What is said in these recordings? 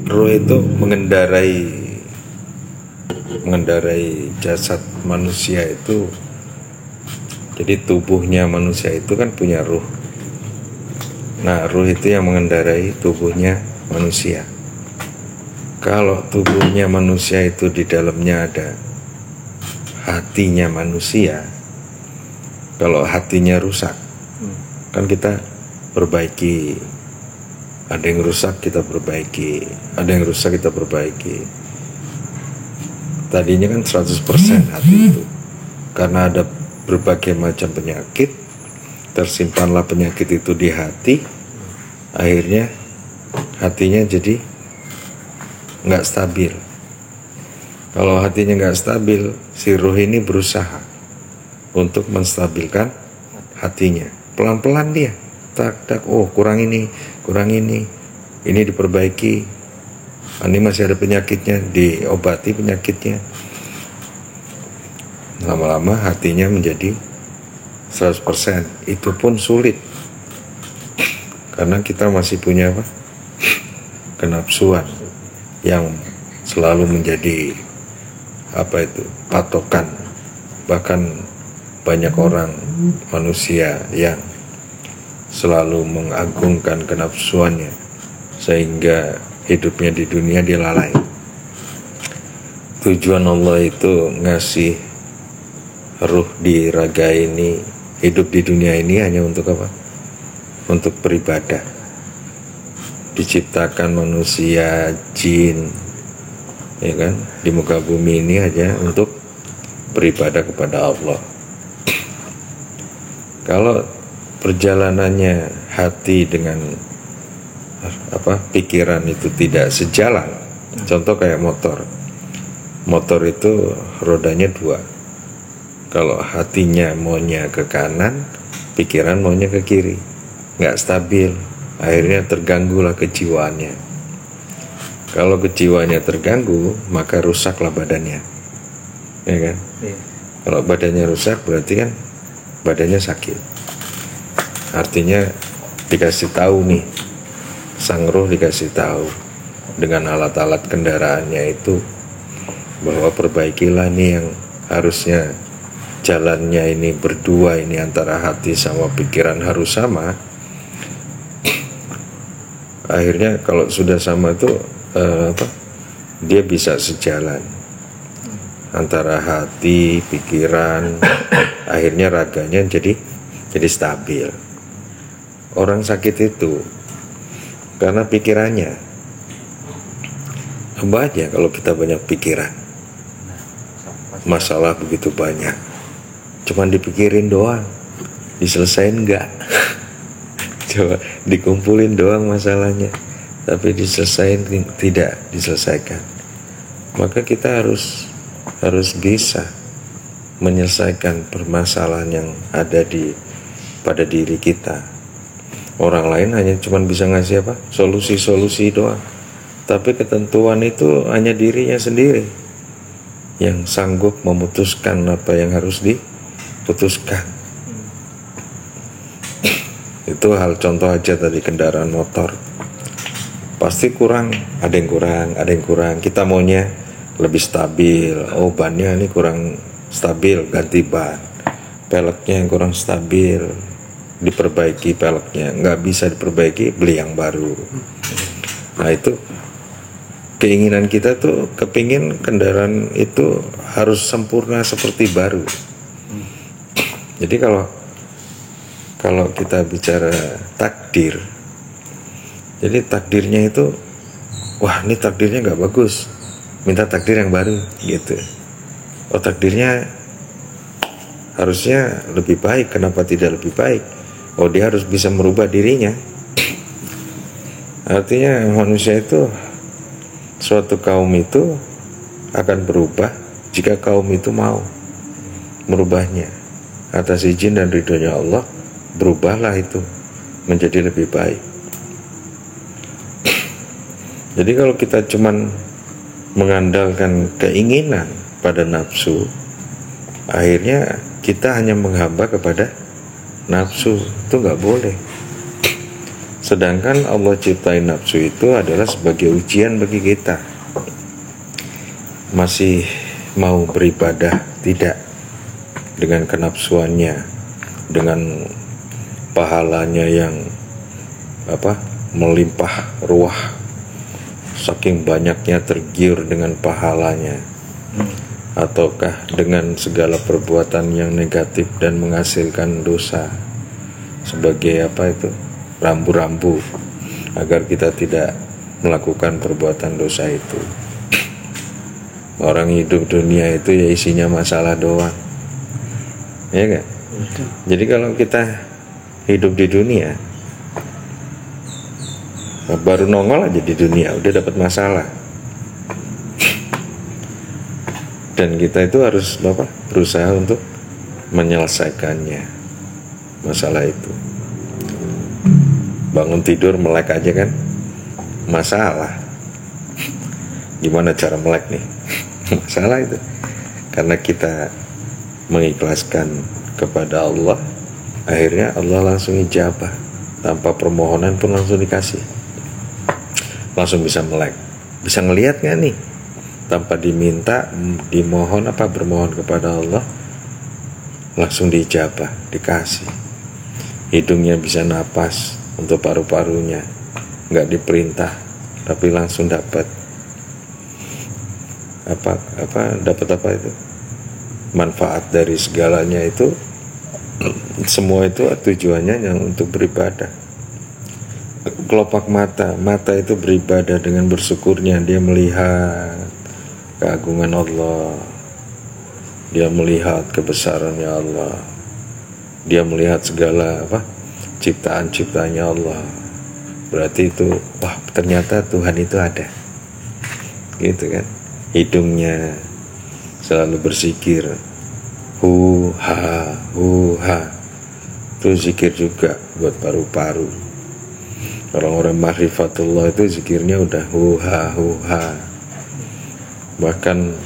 Roh itu mengendarai jasad manusia itu. Jadi tubuhnya manusia itu kan punya ruh. Nah, ruh itu yang mengendarai tubuhnya manusia. Kalau tubuhnya manusia itu di dalamnya ada hatinya manusia, kalau hatinya rusak, kan kita perbaiki. Ada yang rusak kita perbaiki, ada yang rusak kita perbaiki. Tadinya kan 100% hati itu, karena ada berbagai macam penyakit, tersimpanlah penyakit itu di hati. Akhirnya hatinya jadi nggak stabil. Kalau hatinya nggak stabil, si ruh ini berusaha untuk menstabilkan hatinya. Pelan-pelan dia, tak, oh kurang ini diperbaiki. Ini masih ada penyakitnya, diobati penyakitnya. Lama-lama hatinya menjadi 100%. Itu pun sulit, karena kita masih punya kenafsuan yang selalu menjadi patokan. Bahkan banyak orang manusia yang selalu mengagungkan kenafsuannya, sehingga hidupnya di dunia dia lalai. Tujuan Allah itu ngasih ruh di raga ini, hidup di dunia ini hanya untuk apa? Untuk beribadah. Diciptakan manusia, jin, ya kan, di muka bumi ini hanya untuk beribadah kepada Allah. Kalau perjalanannya hati dengan pikiran itu tidak sejalan, contoh kayak motor itu rodanya 2. Kalau hatinya maunya ke kanan, pikiran maunya ke kiri, nggak stabil. Akhirnya terganggulah kejiwaannya. Kalau kejiwaannya terganggu, maka rusaklah badannya, ya kan? Kalau badannya rusak, berarti kan badannya sakit. Artinya dikasih tahu nih, sang ruh dikasih tahu dengan alat-alat kendaraannya itu, bahwa perbaikilah nih yang harusnya jalannya ini berdua, ini antara hati sama pikiran harus sama. Akhirnya kalau sudah sama itu dia bisa sejalan antara hati, pikiran. Akhirnya raganya jadi stabil. Orang sakit itu karena pikirannya. Coba aja kalau kita banyak pikiran, masalah begitu banyak, cuman dipikirin doang, diselesain enggak? Coba dikumpulin doang masalahnya, tapi diselesain tidak diselesaikan. Maka kita harus bisa menyelesaikan permasalahan yang ada pada diri kita. Orang lain hanya cuma bisa ngasih solusi-solusi doang, tapi ketentuan itu hanya dirinya sendiri yang sanggup memutuskan apa yang harus diputuskan. Itu hal contoh aja tadi, kendaraan motor pasti kurang, ada yang kurang. Kita maunya lebih stabil. Oh, bannya ini kurang stabil, ganti ban. Peleknya yang kurang stabil, diperbaiki peleknya. Nggak bisa diperbaiki, beli yang baru. Nah, itu keinginan kita tuh, kepingin kendaraan itu harus sempurna seperti baru. Jadi kalau kita bicara takdir, jadi takdirnya itu, wah ini takdirnya nggak bagus, minta takdir yang baru gitu. Oh, takdirnya harusnya lebih baik, kenapa tidak lebih baik? Oh, dia harus bisa merubah dirinya. Artinya manusia itu, suatu kaum itu akan berubah jika kaum itu mau merubahnya. Atas izin dan ridhonya Allah, berubahlah itu menjadi lebih baik. Jadi kalau kita cuman mengandalkan keinginan pada nafsu, akhirnya kita hanya menghamba kepada nafsu. Itu nggak boleh. Sedangkan Allah ciptain nafsu itu adalah sebagai ujian bagi kita. Masih mau beribadah tidak dengan kenafsuannya, dengan pahalanya yang melimpah ruah, saking banyaknya tergiur dengan pahalanya, ataukah dengan segala perbuatan yang negatif dan menghasilkan dosa sebagai rambu-rambu agar kita tidak melakukan perbuatan dosa itu. Orang hidup dunia itu ya isinya masalah doang, ya kan? Jadi kalau kita hidup di dunia, baru nongol aja di dunia udah dapat masalah, dan kita itu harus berusaha untuk menyelesaikannya masalah itu. Bangun tidur melek aja kan masalah. Gimana cara melek nih? Masalah itu. Karena kita mengikhlaskan kepada Allah, akhirnya Allah langsung ijabah. Tanpa permohonan pun langsung dikasih. Langsung bisa melek. Bisa ngelihat gak nih? Tanpa diminta, dimohon bermohon kepada Allah, langsung diijabah, dikasih. Hidungnya bisa napas untuk paru-parunya, nggak diperintah tapi langsung dapat itu manfaat dari segalanya itu. Semua itu tujuannya yang untuk beribadah. Kelopak mata itu beribadah dengan bersyukurnya, dia melihat keagungan Allah, dia melihat kebesarannya Allah, dia melihat segala ciptaan-ciptaannya Allah. Berarti itu ternyata Tuhan itu ada, gitu kan. Hidungnya selalu berzikir, hu ha itu zikir juga buat paru-paru. Orang-orang ma'rifatullah itu zikirnya udah hu ha, bahkan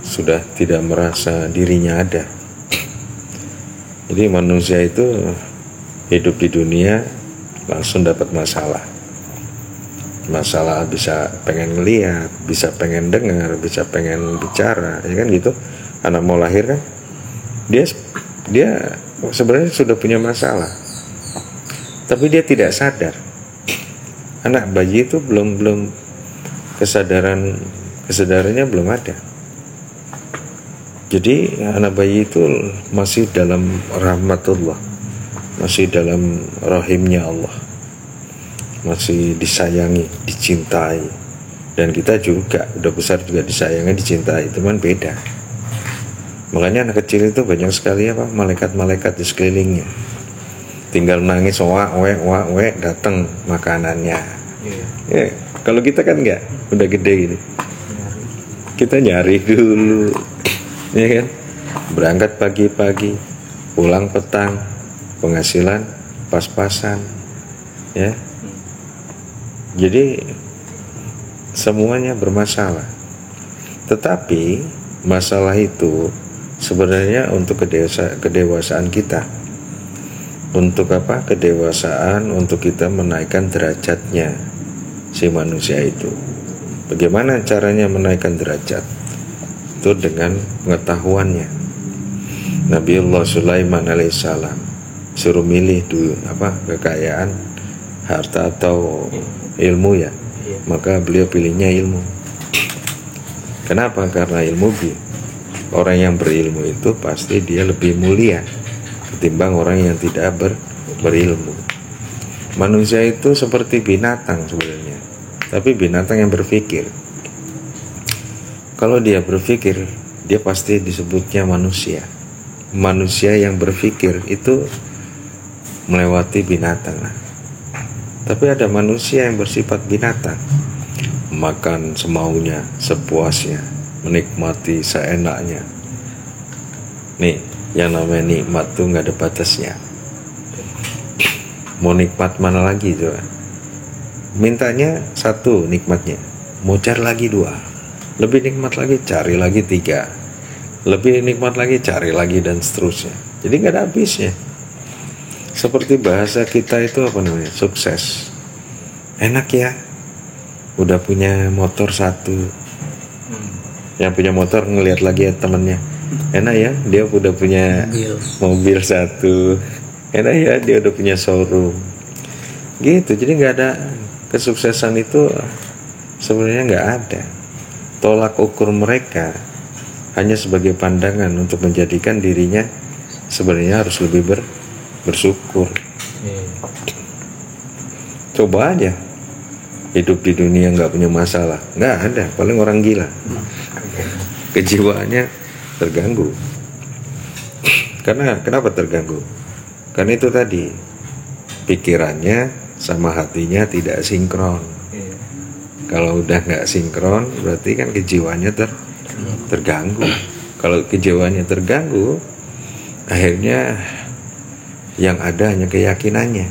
sudah tidak merasa dirinya ada. Jadi manusia itu hidup di dunia langsung dapat masalah. Masalah bisa pengen ngelihat, bisa pengen dengar, bisa pengen bicara, ya kan gitu. Anak mau lahir kan, dia sebenarnya sudah punya masalah, tapi dia tidak sadar. Anak bayi itu belum kesadarannya belum ada. Jadi anak bayi itu masih dalam rahmatullah, masih dalam rahimnya Allah, masih disayangi, dicintai. Dan kita juga udah besar juga disayangi, dicintai, cuman beda. Makanya anak kecil itu banyak sekali malaikat-malaikat di sekelilingnya. Tinggal nangis wek datang makanannya. Ya, kalau kita kan enggak, udah gede gini. Kita nyari dulu. Ya kan? Berangkat pagi-pagi, pulang petang, penghasilan pas-pasan. Ya. Jadi semuanya bermasalah. Tetapi masalah itu sebenarnya untuk kedewasaan kita. Untuk kedewasaan, untuk kita menaikkan derajatnya si manusia itu. Bagaimana caranya menaikkan derajat? Itu dengan pengetahuannya. Nabiullah Sulaiman alaihissalam suruh milih dulu kekayaan, harta atau ilmu ya. Maka beliau pilihnya ilmu. Kenapa? Karena ilmu orang yang berilmu itu pasti dia lebih mulia ketimbang orang yang tidak berilmu. Manusia itu seperti binatang sebenarnya, tapi binatang yang berpikir. Kalau dia berpikir, dia pasti disebutnya manusia. Manusia yang berpikir itu melewati binatang. Tapi ada manusia yang bersifat binatang, makan semaunya, sepuasnya, menikmati seenaknya. Nih, yang namanya nikmat tuh nggak ada batasnya. Mau nikmat mana lagi coba? Mintanya satu nikmatnya, mau cari lagi dua, lebih nikmat lagi cari lagi tiga, lebih nikmat lagi cari lagi, dan seterusnya. Jadi nggak ada habisnya. Seperti bahasa kita itu apa namanya, sukses. Enak ya, udah punya motor satu. Yang punya motor ngelihat lagi ya temennya, enak ya dia udah punya mobil satu. Enak ya dia udah punya showroom. Gitu. Jadi nggak ada, kesuksesan itu sebenarnya nggak ada. Tolak ukur mereka hanya sebagai pandangan untuk menjadikan dirinya sebenarnya harus lebih bersyukur. Coba aja hidup di dunia nggak punya masalah, nggak ada, paling orang gila. Kejiwaannya terganggu. Karena kenapa terganggu? Karena itu tadi, pikirannya sama hatinya tidak sinkron. Kalau udah nggak sinkron, berarti kan kejiwaannya terganggu. Kalau kejiwaannya terganggu, akhirnya yang ada hanya keyakinannya.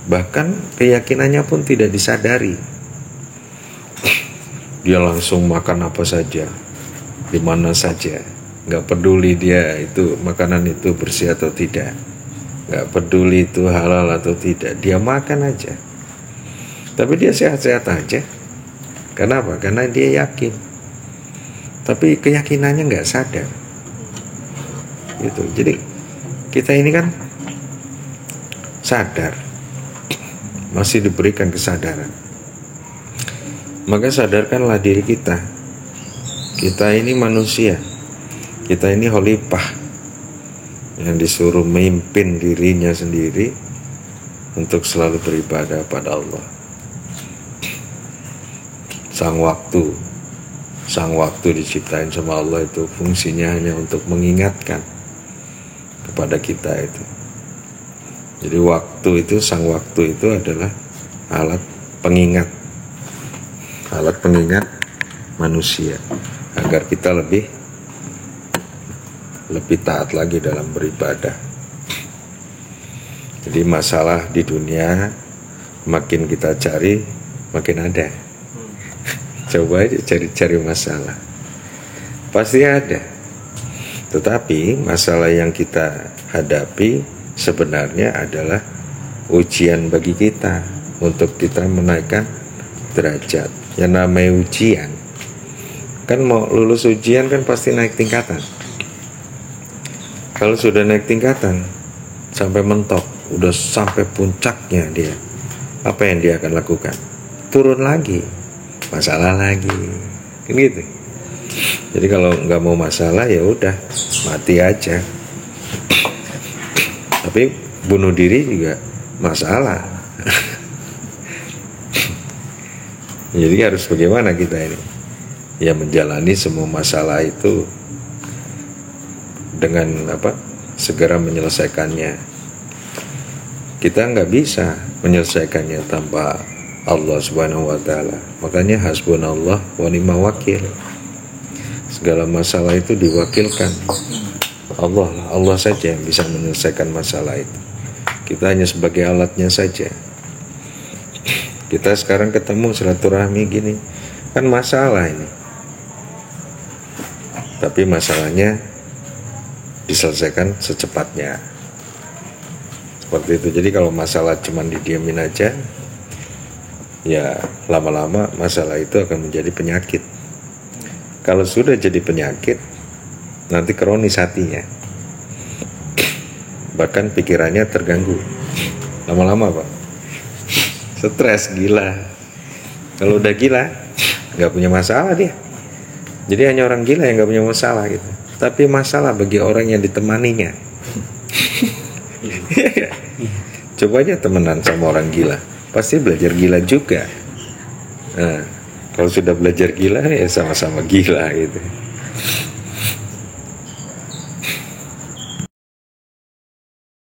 Bahkan keyakinannya pun tidak disadari. Dia langsung makan apa saja, di mana saja, nggak peduli dia itu makanan itu bersih atau tidak, nggak peduli itu halal atau tidak, dia makan aja. Tapi dia sehat-sehat aja. Kenapa? Karena dia yakin. Tapi keyakinannya nggak sadar. Gitu. Jadi kita ini kan sadar, masih diberikan kesadaran. Maka sadarkanlah diri kita. Kita ini manusia. Kita ini khalifah yang disuruh memimpin dirinya sendiri untuk selalu beribadah pada Allah. Sang waktu diciptain sama Allah itu fungsinya hanya untuk mengingatkan kepada kita itu. Jadi sang waktu itu adalah alat pengingat manusia agar kita lebih taat lagi dalam beribadah. Jadi masalah di dunia makin kita cari makin ada. Coba aja cari masalah, pasti ada. Tetapi masalah yang kita hadapi sebenarnya adalah ujian bagi kita untuk kita menaikkan derajat. Yang namanya ujian kan, mau lulus ujian kan pasti naik tingkatan. Kalau sudah naik tingkatan sampai mentok, udah sampai puncaknya dia, apa yang dia akan lakukan? Turun lagi, masalah lagi, kan gitu. Jadi kalau nggak mau masalah ya udah mati aja. Tapi bunuh diri juga masalah. Jadi harus bagaimana kita ini? Ya menjalani semua masalah itu dengan segera menyelesaikannya. Kita nggak bisa menyelesaikannya tanpa Allah Subhanahu wa Ta'ala. Makanya hasbunallah wa ni'mal wakil. Segala masalah itu diwakilkan Allah saja yang bisa menyelesaikan masalah itu. Kita hanya sebagai alatnya saja. Kita sekarang ketemu silaturahmi gini, kan masalah ini. Tapi masalahnya diselesaikan secepatnya. Seperti itu. Jadi kalau masalah cuma didiamin aja, ya lama-lama masalah itu akan menjadi penyakit. Kalau sudah jadi penyakit, nanti kronis hatinya. Bahkan pikirannya terganggu. Lama-lama Pak, stres, gila. Kalau udah gila, nggak punya masalah dia. Jadi hanya orang gila yang nggak punya masalah gitu. Tapi masalah bagi orang yang ditemaninya. Coba aja temenan sama orang gila, pasti belajar gila juga. Nah, kalau sudah belajar gila ya sama-sama gila gitu.